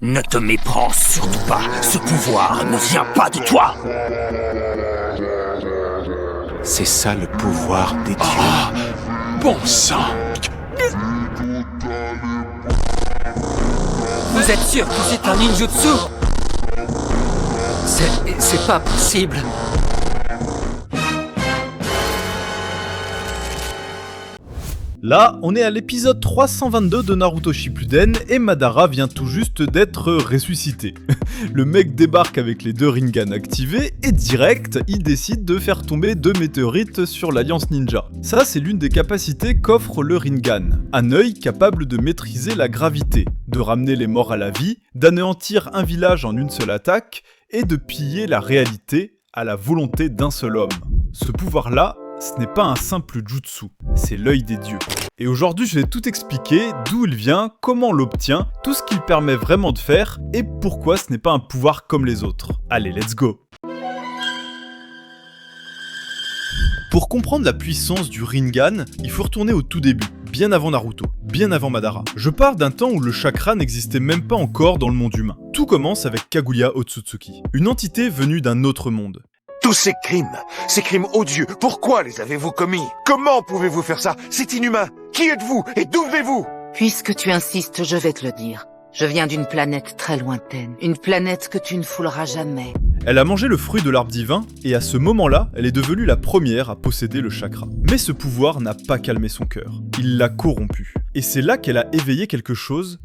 Ne te méprends surtout pas, ce pouvoir ne vient pas de toi. C'est ça le pouvoir des dieux. Oh, bon sang! Vous êtes sûr que c'est un ninjutsu? C'est pas possible. Là, on est à l'épisode 322 de Naruto Shippuden et Madara vient tout juste d'être ressuscité. Le mec débarque avec les 2 Rinnegan activés et direct, il décide de faire tomber 2 météorites sur l'Alliance Ninja. Ça, c'est l'une des capacités qu'offre le Rinnegan. Un œil capable de maîtriser la gravité, de ramener les morts à la vie, d'anéantir un village en une seule attaque et de piller la réalité à la volonté d'un seul homme. Ce pouvoir-là, ce n'est pas un simple jutsu, c'est l'œil des dieux. Et aujourd'hui, je vais tout expliquer, d'où il vient, comment on l'obtient, tout ce qu'il permet vraiment de faire, et pourquoi ce n'est pas un pouvoir comme les autres. Allez, let's go! Pour comprendre la puissance du Rinnegan, il faut retourner au tout début, bien avant Naruto, bien avant Madara. Je pars d'un temps où le chakra n'existait même pas encore dans le monde humain. Tout commence avec Kaguya Otsutsuki, une entité venue d'un autre monde. Tous ces crimes odieux, pourquoi les avez-vous commis? Comment pouvez-vous faire ça? C'est inhumain. Qui êtes-vous et d'où venez-vous? Puisque tu insistes, je vais te le dire. Je viens d'une planète très lointaine, une planète que tu ne fouleras jamais. Elle a mangé le fruit de l'arbre divin, et à ce moment-là, elle est devenue la première à posséder le chakra. Mais ce pouvoir n'a pas calmé son cœur. Il l'a corrompu. Et c'est là qu'elle a éveillé quelque chose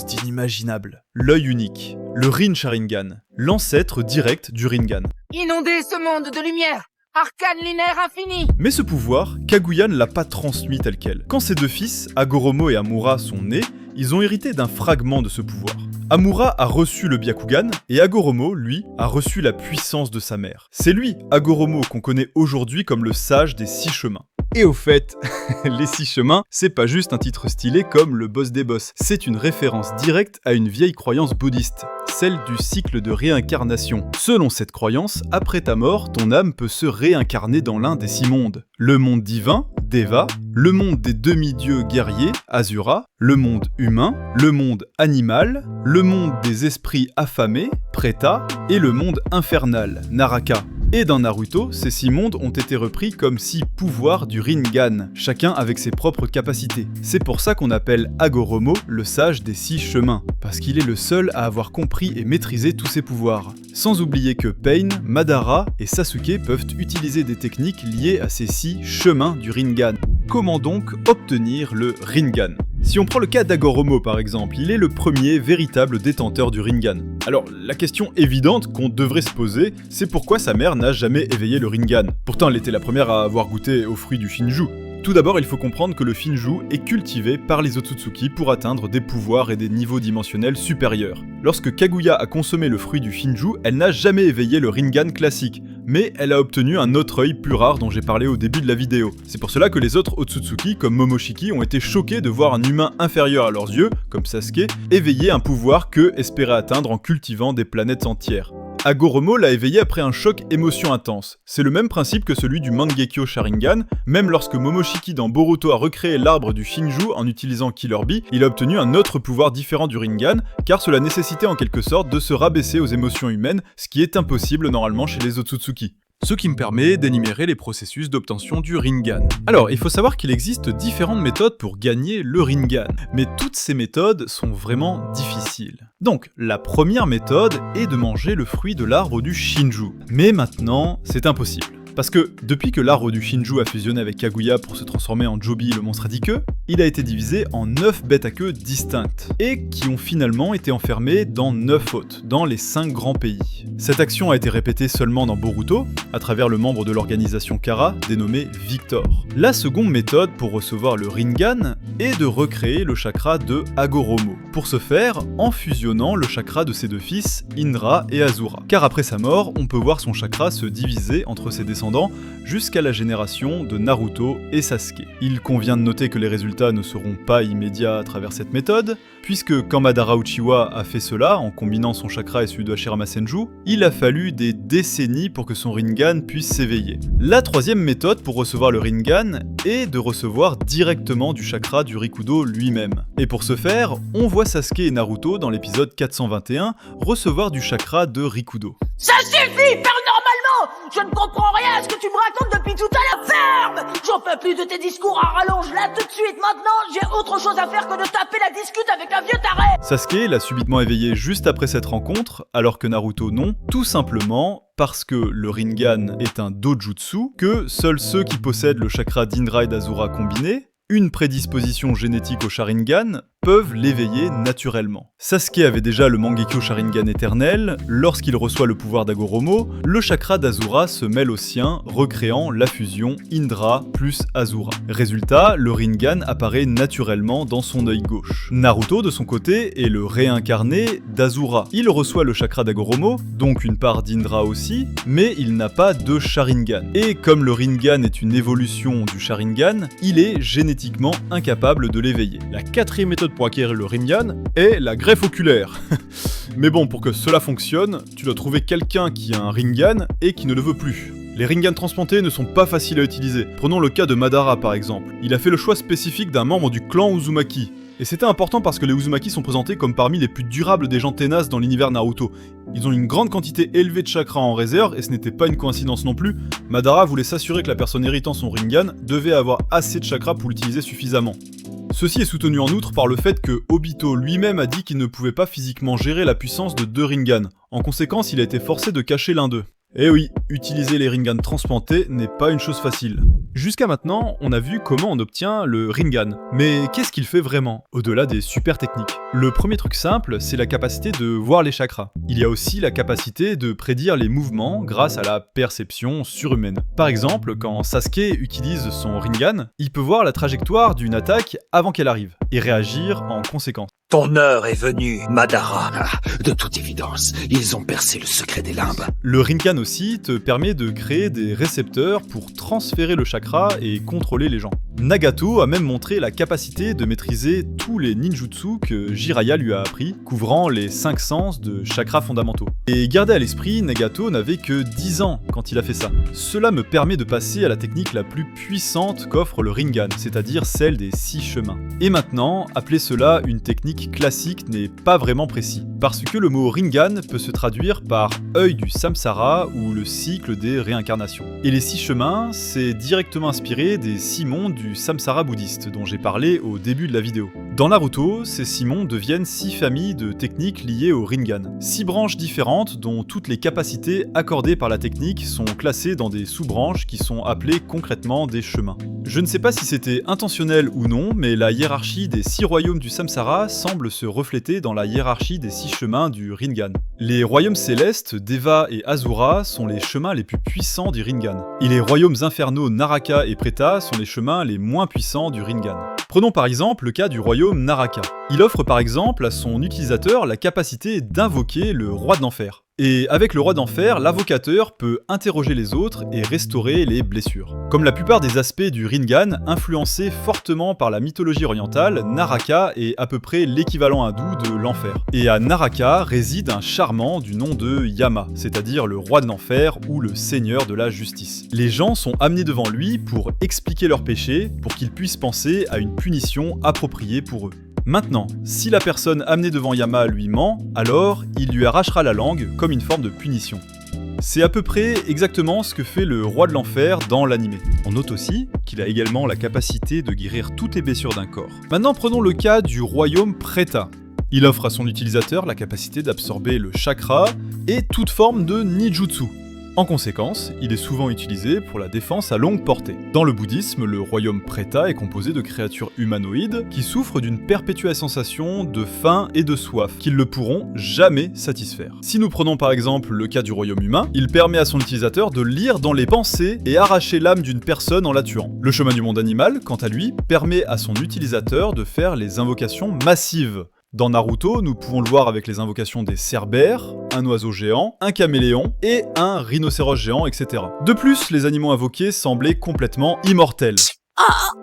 d'inimaginable. L'œil unique, le Rin Sharingan, l'ancêtre direct du Rinnegan. Inonder ce monde de lumière! Arcane linéaire infini! Mais ce pouvoir, Kaguya ne l'a pas transmis tel quel. Quand ses 2 fils, Hagoromo et Amura, sont nés, ils ont hérité d'un fragment de ce pouvoir. Amura a reçu le Byakugan, et Hagoromo, lui, a reçu la puissance de sa mère. C'est lui, Hagoromo, qu'on connaît aujourd'hui comme le sage des 6 chemins. Et au fait, les 6 chemins, c'est pas juste un titre stylé comme le boss des boss, c'est une référence directe à une vieille croyance bouddhiste, celle du cycle de réincarnation. Selon cette croyance, après ta mort, ton âme peut se réincarner dans l'un des 6 mondes. Le monde divin, Deva, le monde des demi-dieux guerriers, Asura, le monde humain, le monde animal, le monde des esprits affamés, Preta, et le monde infernal, Naraka. Et dans Naruto, ces 6 mondes ont été repris comme 6 pouvoirs du Rinnegan, chacun avec ses propres capacités. C'est pour ça qu'on appelle Hagoromo le sage des 6 chemins, parce qu'il est le seul à avoir compris et maîtrisé tous ses pouvoirs. Sans oublier que Pain, Madara et Sasuke peuvent utiliser des techniques liées à ces 6 chemins du Rinnegan. Comment donc obtenir le Rinnegan ? Si on prend le cas d'Hagoromo par exemple, il est le premier véritable détenteur du Rinnegan. Alors la question évidente qu'on devrait se poser, c'est pourquoi sa mère n'a jamais éveillé le Rinnegan. Pourtant elle était la première à avoir goûté aux fruits du Shinju. Tout d'abord, il faut comprendre que le Shinju est cultivé par les Otsutsuki pour atteindre des pouvoirs et des niveaux dimensionnels supérieurs. Lorsque Kaguya a consommé le fruit du Shinju, elle n'a jamais éveillé le Rinnegan classique, mais elle a obtenu un autre œil plus rare dont j'ai parlé au début de la vidéo. C'est pour cela que les autres Otsutsuki, comme Momoshiki, ont été choqués de voir un humain inférieur à leurs yeux, comme Sasuke, éveiller un pouvoir qu'eux espéraient atteindre en cultivant des planètes entières. Hagoromo l'a éveillé après un choc émotion intense. C'est le même principe que celui du Mangekyo Sharingan, même lorsque Momoshiki dans Boruto a recréé l'arbre du Shinju en utilisant Killer Bee, il a obtenu un autre pouvoir différent du Rinnegan, car cela nécessitait en quelque sorte de se rabaisser aux émotions humaines, ce qui est impossible normalement chez les Otsutsuki. Ce qui me permet d'énumérer les processus d'obtention du Rinnegan. Alors, il faut savoir qu'il existe différentes méthodes pour gagner le Rinnegan, mais toutes ces méthodes sont vraiment difficiles. Donc, la première méthode est de manger le fruit de l'arbre du Shinju. Mais maintenant, c'est impossible. Parce que, depuis que l'arbre du Shinju a fusionné avec Kaguya pour se transformer en Jobi, le monstre à 10 queues, il a été divisé en 9 bêtes à queue distinctes, et qui ont finalement été enfermées dans 9 hôtes, dans les 5 grands pays. Cette action a été répétée seulement dans Boruto, à travers le membre de l'organisation Kara, dénommé Victor. La seconde méthode pour recevoir le Rinnegan est de recréer le chakra de Hagoromo. Pour ce faire, en fusionnant le chakra de ses 2 fils, Indra et Asura. Car après sa mort, on peut voir son chakra se diviser entre ses descendants descendants jusqu'à la génération de Naruto et Sasuke. Il convient de noter que les résultats ne seront pas immédiats à travers cette méthode, puisque quand Madara Uchiwa a fait cela, en combinant son chakra et celui de Hashirama Senju, il a fallu des décennies pour que son Rinnegan puisse s'éveiller. La troisième méthode pour recevoir le Rinnegan est de recevoir directement du chakra du Rikudo lui-même. Et pour ce faire, on voit Sasuke et Naruto dans l'épisode 421 recevoir du chakra de Rikudo. Ça suffit, père, normalement! Je ne comprends rien à ce que tu me racontes depuis tout à l'heure! Ferme! J'en peux plus de tes discours à rallonge là tout de suite! Maintenant, j'ai autre chose à faire que de taper la discute avec un vieux taré! Sasuke l'a subitement éveillé juste après cette rencontre, alors que Naruto non, tout simplement parce que le Rinnegan est un dojutsu, que seuls ceux qui possèdent le chakra d'Indra et d'Azura combiné, une prédisposition génétique au Sharingan, peuvent l'éveiller naturellement. Sasuke avait déjà le Mangekyo Sharingan éternel, lorsqu'il reçoit le pouvoir d'Agoromo, le chakra d'Azura se mêle au sien, recréant la fusion Indra plus Azura. Résultat, le Rinnegan apparaît naturellement dans son œil gauche. Naruto, de son côté, est le réincarné d'Azura. Il reçoit le chakra d'Agoromo, donc une part d'Indra aussi, mais il n'a pas de Sharingan. Et comme le Rinnegan est une évolution du Sharingan, il est génétiquement incapable de l'éveiller. La quatrième méthode pour acquérir le Rinnegan est la greffe oculaire. Mais bon, pour que cela fonctionne, tu dois trouver quelqu'un qui a un Rinnegan et qui ne le veut plus. Les Rinnegan transplantés ne sont pas faciles à utiliser. Prenons le cas de Madara par exemple. Il a fait le choix spécifique d'un membre du clan Uzumaki. Et c'était important parce que les Uzumaki sont présentés comme parmi les plus durables des gens ténaces dans l'univers Naruto. Ils ont une grande quantité élevée de chakra en réserve, et ce n'était pas une coïncidence non plus. Madara voulait s'assurer que la personne héritant son Rinnegan devait avoir assez de chakra pour l'utiliser suffisamment. Ceci est soutenu en outre par le fait que Obito lui-même a dit qu'il ne pouvait pas physiquement gérer la puissance de deux Rinnegan. En conséquence, il a été forcé de cacher l'un d'eux. Eh oui, utiliser les Rinnegan transplantés n'est pas une chose facile. Jusqu'à maintenant, on a vu comment on obtient le Rinnegan. Mais qu'est-ce qu'il fait vraiment, au-delà des super techniques? Le premier truc simple, c'est la capacité de voir les chakras. Il y a aussi la capacité de prédire les mouvements grâce à la perception surhumaine. Par exemple, quand Sasuke utilise son Rinnegan, il peut voir la trajectoire d'une attaque avant qu'elle arrive, et réagir en conséquence. Ton heure est venue, Madara. De toute évidence, ils ont percé le secret des limbes. Le Rinnegan aussi te permet de créer des récepteurs pour transférer le chakra et contrôler les gens. Nagato a même montré la capacité de maîtriser tous les ninjutsu que Jiraiya lui a appris, couvrant les 5 sens de chakras fondamentaux. Et gardez à l'esprit, Nagato n'avait que 10 ans quand il a fait ça. Cela me permet de passer à la technique la plus puissante qu'offre le Rinnegan, c'est-à-dire celle des 6 chemins. Et maintenant, appeler cela une technique classique n'est pas vraiment précis, parce que le mot Rinnegan peut se traduire par œil du samsara ou le cycle des réincarnations. Et les 6 chemins, c'est directement inspiré des 6 mondes du samsara bouddhiste dont j'ai parlé au début de la vidéo. Dans Naruto, ces 6 mondes deviennent 6 familles de techniques liées au Rinnegan. 6 branches différentes dont toutes les capacités accordées par la technique sont classées dans des sous-branches qui sont appelées concrètement des chemins. Je ne sais pas si c'était intentionnel ou non, mais la hiérarchie des 6 royaumes du samsara semble se refléter dans la hiérarchie des 6 chemins du Rinnegan. Les royaumes célestes, Deva et Azura, sont les chemins les plus puissants du Rinnegan. Et les royaumes infernaux Naraka et Preta sont les chemins les moins puissants du Rinnegan. Prenons par exemple le cas du royaume Naraka. Il offre par exemple à son utilisateur la capacité d'invoquer le roi de l'enfer. Et avec le roi d'enfer, l'invocateur peut interroger les autres et restaurer les blessures. Comme la plupart des aspects du Rinnegan, influencé fortement par la mythologie orientale, Naraka est à peu près l'équivalent hindou de l'enfer. Et à Naraka réside un charmant du nom de Yama, c'est-à-dire le roi de l'enfer ou le seigneur de la justice. Les gens sont amenés devant lui pour expliquer leurs péchés, pour qu'ils puissent penser à une punition appropriée pour eux. Maintenant, si la personne amenée devant Yama lui ment, alors il lui arrachera la langue comme une forme de punition. C'est à peu près exactement ce que fait le roi de l'enfer dans l'anime. On note aussi qu'il a également la capacité de guérir toutes les blessures d'un corps. Maintenant prenons le cas du royaume Preta. Il offre à son utilisateur la capacité d'absorber le chakra et toute forme de ninjutsu. En conséquence, il est souvent utilisé pour la défense à longue portée. Dans le bouddhisme, le royaume Preta est composé de créatures humanoïdes qui souffrent d'une perpétuelle sensation de faim et de soif, qu'ils ne pourront jamais satisfaire. Si nous prenons par exemple le cas du royaume humain, il permet à son utilisateur de lire dans les pensées et arracher l'âme d'une personne en la tuant. Le chemin du monde animal, quant à lui, permet à son utilisateur de faire les invocations massives. Dans Naruto, nous pouvons le voir avec les invocations des cerbères, un oiseau géant, un caméléon et un rhinocéros géant, etc. De plus, les animaux invoqués semblaient complètement immortels. Oh,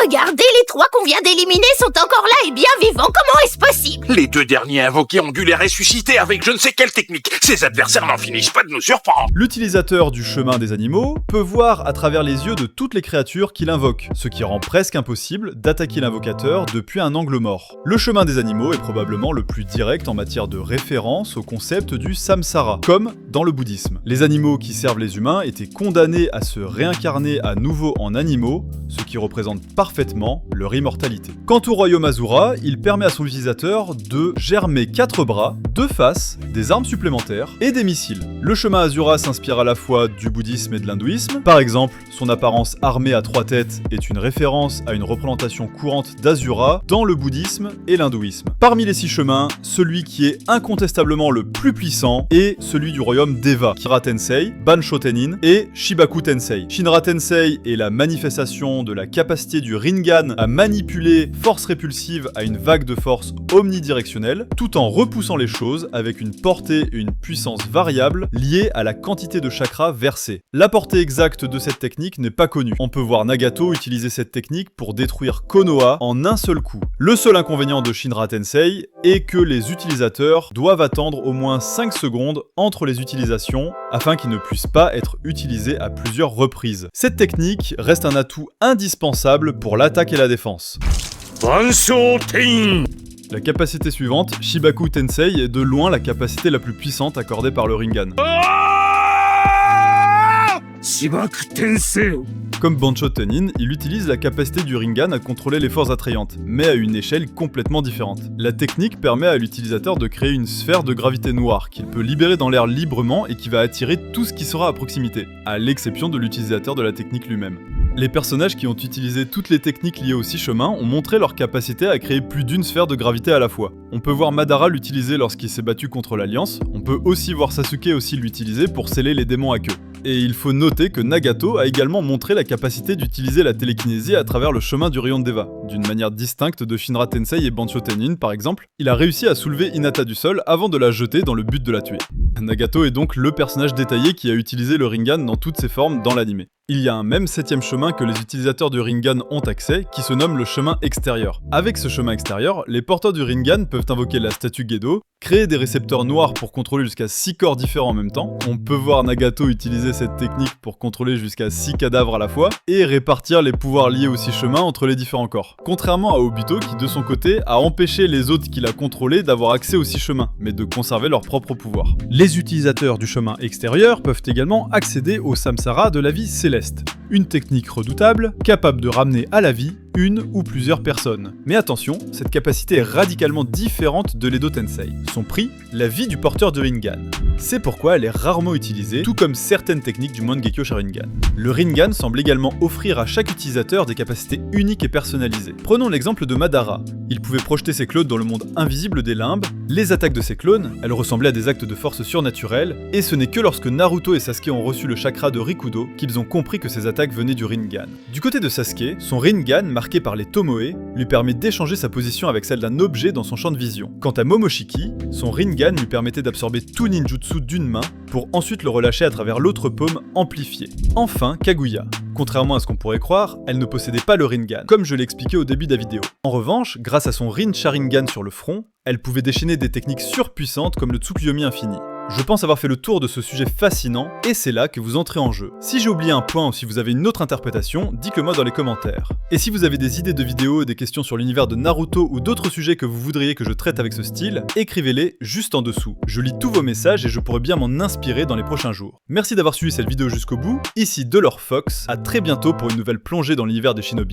regardez, les 3 qu'on vient d'éliminer sont encore là et bien vivants, comment est-ce possible? Les 2 derniers invoqués ont dû les ressusciter avec je ne sais quelle technique. Ces adversaires n'en finissent pas de nous surprendre. L'utilisateur du chemin des animaux peut voir à travers les yeux de toutes les créatures qu'il invoque, ce qui rend presque impossible d'attaquer l'invocateur depuis un angle mort. Le chemin des animaux est probablement le plus direct en matière de référence au concept du samsara, comme dans le bouddhisme. Les animaux qui servent les humains étaient condamnés à se réincarner à nouveau en animaux, ce qui représente parfaitement leur immortalité. Quant au royaume Asura, il permet à son utilisateur de germer 4 bras, 2 faces, des armes supplémentaires et des missiles. Le chemin Asura s'inspire à la fois du bouddhisme et de l'hindouisme. Par exemple, son apparence armée à 3 têtes est une référence à une représentation courante d'Asura dans le bouddhisme et l'hindouisme. Parmi les 6 chemins, celui qui est incontestablement le plus puissant est celui du royaume Deva, Kira Tensei, Bansho Tenin et Shibaku Tensei. Shinra Tensei est la manifestation de la capacité du Rinnegan à manipuler force répulsive à une vague de force omnidirectionnelle, tout en repoussant les choses avec une portée et une puissance variable liées à la quantité de chakras versés. La portée exacte de cette technique n'est pas connue. On peut voir Nagato utiliser cette technique pour détruire Konoha en un seul coup. Le seul inconvénient de Shinra Tensei est que les utilisateurs doivent attendre au moins 5 secondes entre les utilisations afin qu'ils ne puissent pas être utilisés à plusieurs reprises. Cette technique reste un atout indispensable pour l'attaque et la défense. La capacité suivante, Shibaku Tensei, est de loin la capacité la plus puissante accordée par le Rinnegan. Comme Bansho Tenin, il utilise la capacité du Rinnegan à contrôler les forces attrayantes, mais à une échelle complètement différente. La technique permet à l'utilisateur de créer une sphère de gravité noire qu'il peut libérer dans l'air librement et qui va attirer tout ce qui sera à proximité, à l'exception de l'utilisateur de la technique lui-même. Les personnages qui ont utilisé toutes les techniques liées aux 6 chemins ont montré leur capacité à créer plus d'une sphère de gravité à la fois. On peut voir Madara l'utiliser lorsqu'il s'est battu contre l'Alliance, on peut aussi voir Sasuke aussi l'utiliser pour sceller les démons à queue. Et il faut noter que Nagato a également montré la capacité d'utiliser la télékinésie à travers le chemin du rayon de Deva, d'une manière distincte de Shinra Tensei et Bansho Tenin par exemple. Il a réussi à soulever Hinata du sol avant de la jeter dans le but de la tuer. Nagato est donc le personnage détaillé qui a utilisé le Rinnegan dans toutes ses formes dans l'anime. Il y a un même 7ème chemin que les utilisateurs du Rinnegan ont accès, qui se nomme le chemin extérieur. Avec ce chemin extérieur, les porteurs du Rinnegan peuvent invoquer la statue Gedo, créer des récepteurs noirs pour contrôler jusqu'à 6 corps différents en même temps. On peut voir Nagato utiliser cette technique pour contrôler jusqu'à 6 cadavres à la fois, et répartir les pouvoirs liés aux 6 chemins entre les différents corps. Contrairement à Obito qui, de son côté, a empêché les autres qu'il a contrôlés d'avoir accès aux 6 chemins, mais de conserver leurs propres pouvoirs. Les utilisateurs du chemin extérieur peuvent également accéder au samsara de la vie céleste. Une technique redoutable, capable de ramener à la vie une ou plusieurs personnes. Mais attention, cette capacité est radicalement différente de l'Edo Tensei. Son prix, la vie du porteur de Rinnegan. C'est pourquoi elle est rarement utilisée, tout comme certaines techniques du Mangekyo Sharingan. Le Rinnegan semble également offrir à chaque utilisateur des capacités uniques et personnalisées. Prenons l'exemple de Madara. Il pouvait projeter ses clones dans le monde invisible des limbes. Les attaques de ses clones, elles ressemblaient à des actes de force surnaturels, et ce n'est que lorsque Naruto et Sasuke ont reçu le chakra de Rikudo qu'ils ont compris que ces attaques venaient du Rinnegan. Du côté de Sasuke, son Rinnegan, marqué par les Tomoe, lui permet d'échanger sa position avec celle d'un objet dans son champ de vision. Quant à Momoshiki, son Rinnegan lui permettait d'absorber tout ninjutsu d'une main pour ensuite le relâcher à travers l'autre paume amplifiée. Enfin, Kaguya. Contrairement à ce qu'on pourrait croire, elle ne possédait pas le Rinnegan, comme je l'ai expliqué au début de la vidéo. En revanche, grâce à son Rin Sharingan sur le front, elle pouvait déchaîner des techniques surpuissantes comme le Tsukuyomi infini. Je pense avoir fait le tour de ce sujet fascinant, et c'est là que vous entrez en jeu. Si j'ai oublié un point ou si vous avez une autre interprétation, dites-le moi dans les commentaires. Et si vous avez des idées de vidéos, des questions sur l'univers de Naruto ou d'autres sujets que vous voudriez que je traite avec ce style, écrivez-les juste en dessous. Je lis tous vos messages et je pourrai bien m'en inspirer dans les prochains jours. Merci d'avoir suivi cette vidéo jusqu'au bout, ici Delore Fox, à très bientôt pour une nouvelle plongée dans l'univers des Shinobi.